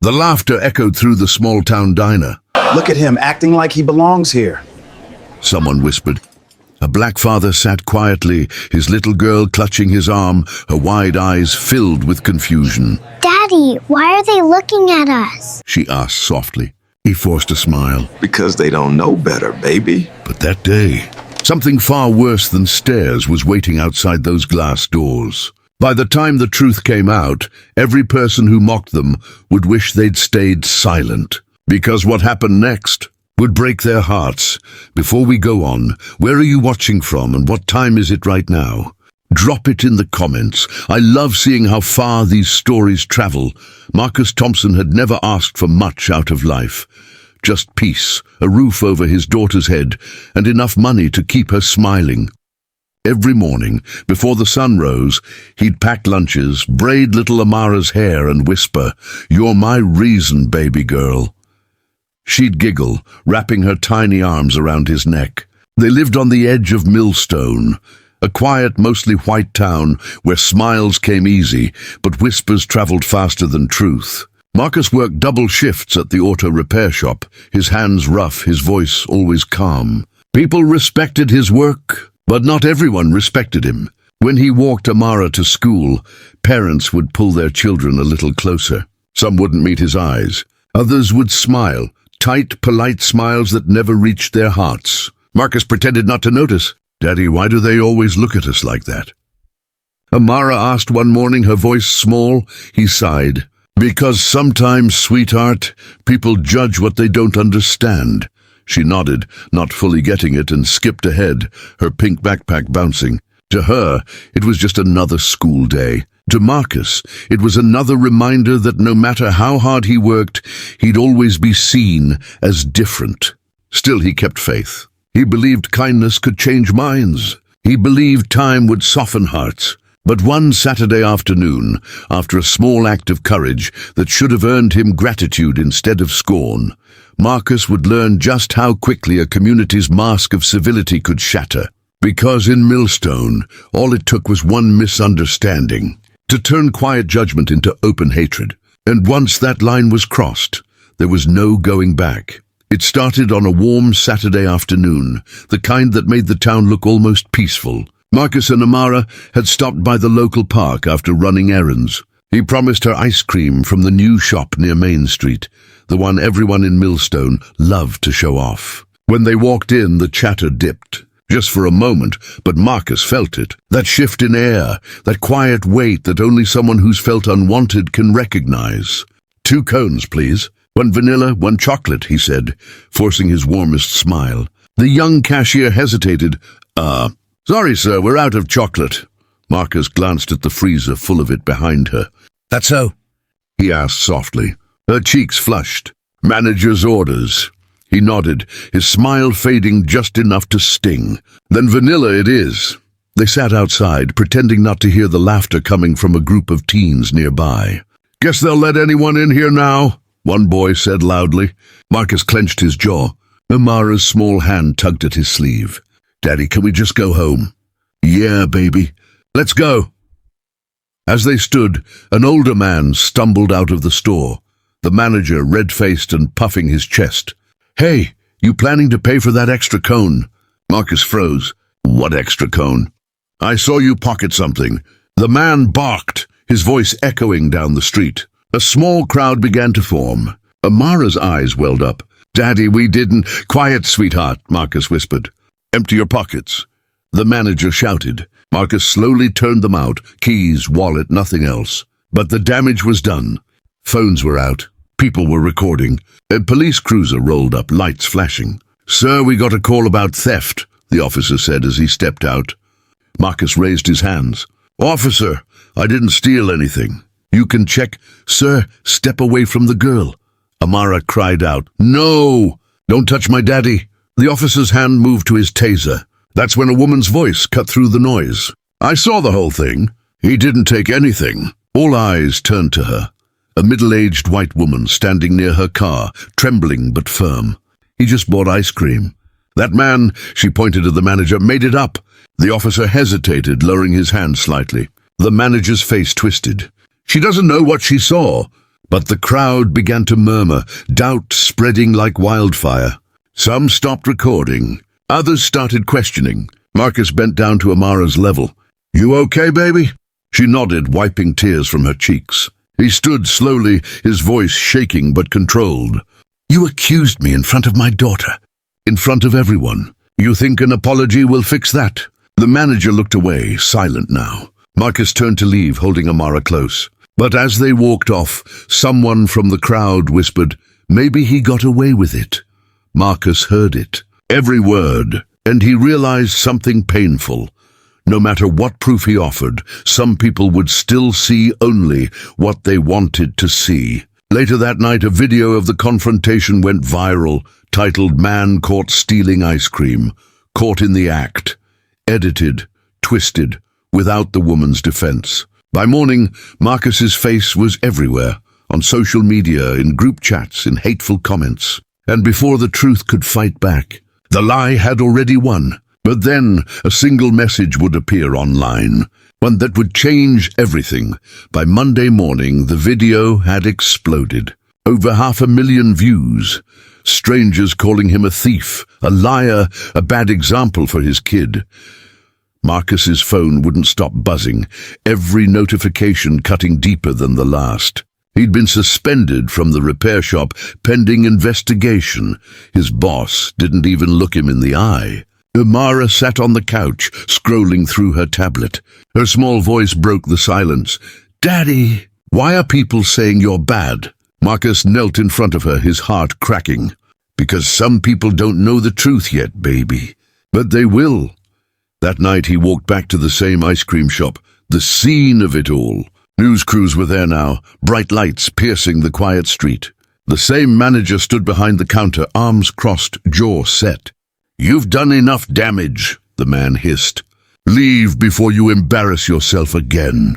The laughter echoed through the small-town diner. Look at him acting like he belongs here. Someone whispered. A black father sat quietly, his little girl clutching his arm, her wide eyes filled with confusion. Daddy, why are they looking at us? She asked softly. He forced a smile. Because they don't know better, baby. But that day, something far worse than stares was waiting outside those glass doors. By the time the truth came out, every person who mocked them would wish they'd stayed silent. Because what happened next would break their hearts. Before we go on, where are you watching from and what time is it right now? Drop it in the comments. I love seeing how far these stories travel. Marcus Thompson had never asked for much out of life. Just peace, a roof over his daughter's head, and enough money to keep her smiling. Every morning, before the sun rose, he'd pack lunches, braid little Amara's hair and whisper, "You're my reason, baby girl." She'd giggle, wrapping her tiny arms around his neck. They lived on the edge of Millstone, a quiet, mostly white town where smiles came easy, but whispers traveled faster than truth. Marcus worked double shifts at the auto repair shop, his hands rough, his voice always calm. People respected his work, but not everyone respected him. When he walked Amara to school, parents would pull their children a little closer. Some wouldn't meet his eyes. Others would smile, tight, polite smiles that never reached their hearts. Marcus pretended not to notice. "Daddy, why do they always look at us like that?" Amara asked one morning, her voice small. He sighed. "Because sometimes, sweetheart, people judge what they don't understand." She nodded, not fully getting it, and skipped ahead, her pink backpack bouncing. To her, it was just another school day. To Marcus, it was another reminder that no matter how hard he worked, he'd always be seen as different. Still, he kept faith. He believed kindness could change minds. He believed time would soften hearts. But one Saturday afternoon, after a small act of courage that should have earned him gratitude instead of scorn, Marcus would learn just how quickly a community's mask of civility could shatter. Because in Millstone, all it took was one misunderstanding to turn quiet judgment into open hatred. And once that line was crossed, there was no going back. It started on a warm Saturday afternoon, the kind that made the town look almost peaceful. Marcus and Amara had stopped by the local park after running errands. He promised her ice cream from the new shop near Main Street, the one everyone in Millstone loved to show off. When they walked in, the chatter dipped. Just for a moment, but Marcus felt it. That shift in air, that quiet weight that only someone who's felt unwanted can recognize. "2 cones, please. 1 vanilla, 1 chocolate," he said, forcing his warmest smile. The young cashier hesitated. Sorry, sir, we're out of chocolate." Marcus glanced at the freezer full of it behind her. "That's so?" he asked softly. Her cheeks flushed. "Manager's orders." He nodded, his smile fading just enough to sting. "Then vanilla it is." They sat outside, pretending not to hear the laughter coming from a group of teens nearby. "Guess they'll let anyone in here now," one boy said loudly. Marcus clenched his jaw. Amara's small hand tugged at his sleeve. "Daddy, can we just go home?" "Yeah, baby. Let's go." As they stood, an older man stumbled out of the store, the manager red-faced and puffing his chest. "Hey, you planning to pay for that extra cone?" Marcus froze. "What extra cone?" "I saw you pocket something." The man barked, his voice echoing down the street. A small crowd began to form. Amara's eyes welled up. "Daddy, we didn't—" "Quiet, sweetheart," Marcus whispered. "Empty your pockets." The manager shouted. Marcus slowly turned them out, keys, wallet, nothing else. But the damage was done. Phones were out. People were recording. A police cruiser rolled up, lights flashing. "Sir, we got a call about theft," the officer said as he stepped out. Marcus raised his hands. "Officer, I didn't steal anything." "You can check." "Sir, step away from the girl." Amara cried out. "No! Don't touch my daddy." The officer's hand moved to his taser. That's when a woman's voice cut through the noise. "I saw the whole thing. He didn't take anything." All eyes turned to her. A middle-aged white woman standing near her car, trembling but firm. "He just bought ice cream." "That man," she pointed to the manager, "made it up." The officer hesitated, lowering his hand slightly. The manager's face twisted. "She doesn't know what she saw." But the crowd began to murmur, doubt spreading like wildfire. Some stopped recording. Others started questioning. Marcus bent down to Amara's level. "You okay, baby?" She nodded, wiping tears from her cheeks. He stood slowly, his voice shaking but controlled. "You accused me in front of my daughter. In front of everyone. You think an apology will fix that?" The manager looked away, silent now. Marcus turned to leave, holding Amara close. But as they walked off, someone from the crowd whispered, "Maybe he got away with it." Marcus heard it, every word, and he realized something painful. No matter what proof he offered, some people would still see only what they wanted to see. Later that night, a video of the confrontation went viral, titled "Man Caught Stealing Ice Cream, Caught in the Act," edited, twisted, without the woman's defense. By morning, Marcus's face was everywhere, on social media, in group chats, in hateful comments. And before the truth could fight back, the lie had already won. But then a single message would appear online, one that would change everything. By Monday morning, the video had exploded. Over 500,000 views. Strangers calling him a thief, a liar, a bad example for his kid. Marcus's phone wouldn't stop buzzing, every notification cutting deeper than the last. He'd been suspended from the repair shop pending investigation. His boss didn't even look him in the eye. Amara sat on the couch, scrolling through her tablet. Her small voice broke the silence. "Daddy, why are people saying you're bad?" Marcus knelt in front of her, his heart cracking. "Because some people don't know the truth yet, baby. But they will." That night he walked back to the same ice cream shop, the scene of it all. News crews were there now, bright lights piercing the quiet street. The same manager stood behind the counter, arms crossed, jaw set. "You've done enough damage," the man hissed. "Leave before you embarrass yourself again."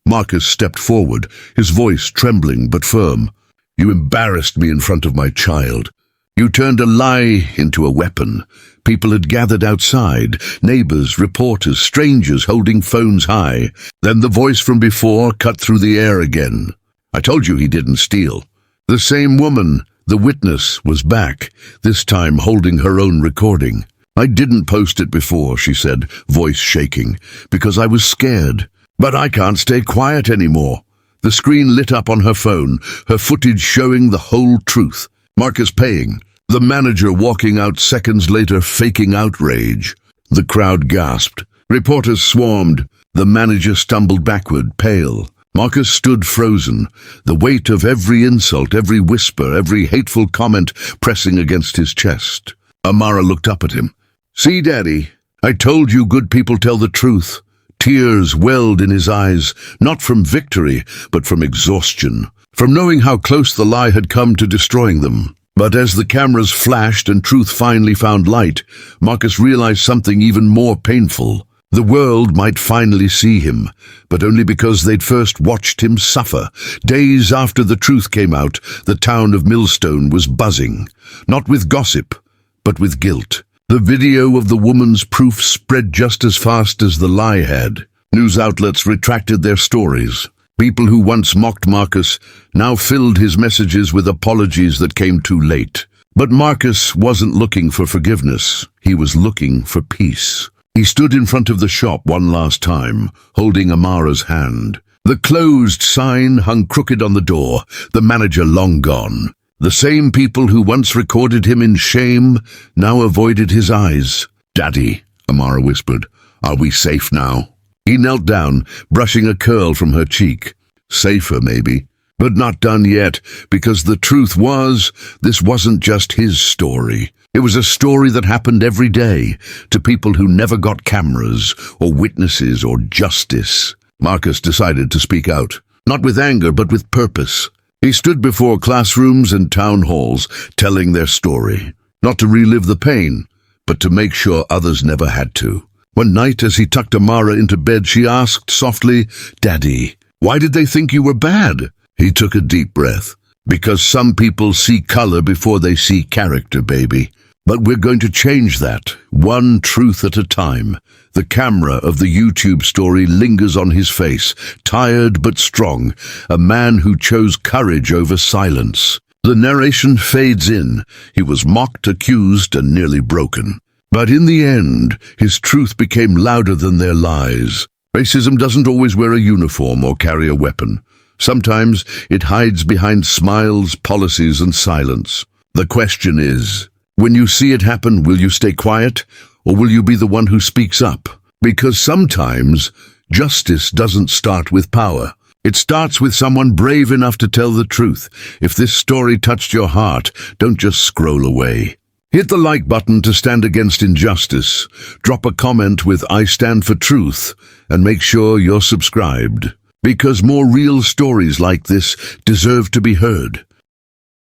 Marcus stepped forward, his voice trembling but firm. "You embarrassed me in front of my child. You turned a lie into a weapon. People had gathered outside, neighbors, reporters, strangers holding phones high. Then the voice from before cut through the air again. I told you he didn't steal." The same woman, the witness, was back, this time holding her own recording. "I didn't post it before," she said, voice shaking, "because I was scared. But I can't stay quiet anymore." The screen lit up on her phone, her footage showing the whole truth. Marcus paying. The manager walking out seconds later, faking outrage. The crowd gasped. Reporters swarmed. The manager stumbled backward, pale. Marcus stood frozen, the weight of every insult, every whisper, every hateful comment pressing against his chest. Amara looked up at him. "See, Daddy, I told you good people tell the truth." Tears welled in his eyes, not from victory, but from exhaustion, from knowing how close the lie had come to destroying them. But as the cameras flashed and truth finally found light, Marcus realized something even more painful. The world might finally see him, but only because they'd first watched him suffer. Days after the truth came out, the town of Millstone was buzzing, not with gossip, but with guilt. The video of the woman's proof spread just as fast as the lie had. News outlets retracted their stories. People who once mocked Marcus now filled his messages with apologies that came too late. But Marcus wasn't looking for forgiveness. He was looking for peace. He stood in front of the shop one last time, holding Amara's hand. The closed sign hung crooked on the door, the manager long gone. The same people who once recorded him in shame now avoided his eyes. "Daddy," Amara whispered, "are we safe now?" He knelt down, brushing a curl from her cheek. Safer, maybe, but not done yet, because the truth was, this wasn't just his story. It was a story that happened every day to people who never got cameras or witnesses or justice. Marcus decided to speak out, not with anger, but with purpose. He stood before classrooms and town halls, telling their story, not to relive the pain, but to make sure others never had to. One night, as he tucked Amara into bed, she asked softly, "Daddy, why did they think you were bad?" He took a deep breath. "Because some people see color before they see character, baby. But we're going to change that, one truth at a time. The camera of the YouTube story lingers on his face, tired but strong, a man who chose courage over silence. The narration fades in. He was mocked, accused, and nearly broken. But in the end, his truth became louder than their lies. Racism doesn't always wear a uniform or carry a weapon. Sometimes it hides behind smiles, policies, and silence. The question is, when you see it happen, will you stay quiet, or will you be the one who speaks up? Because sometimes justice doesn't start with power. It starts with someone brave enough to tell the truth. If this story touched your heart, don't just scroll away. Hit the like button to stand against injustice. Drop a comment with "I stand for truth," and make sure you're subscribed. Because more real stories like this deserve to be heard.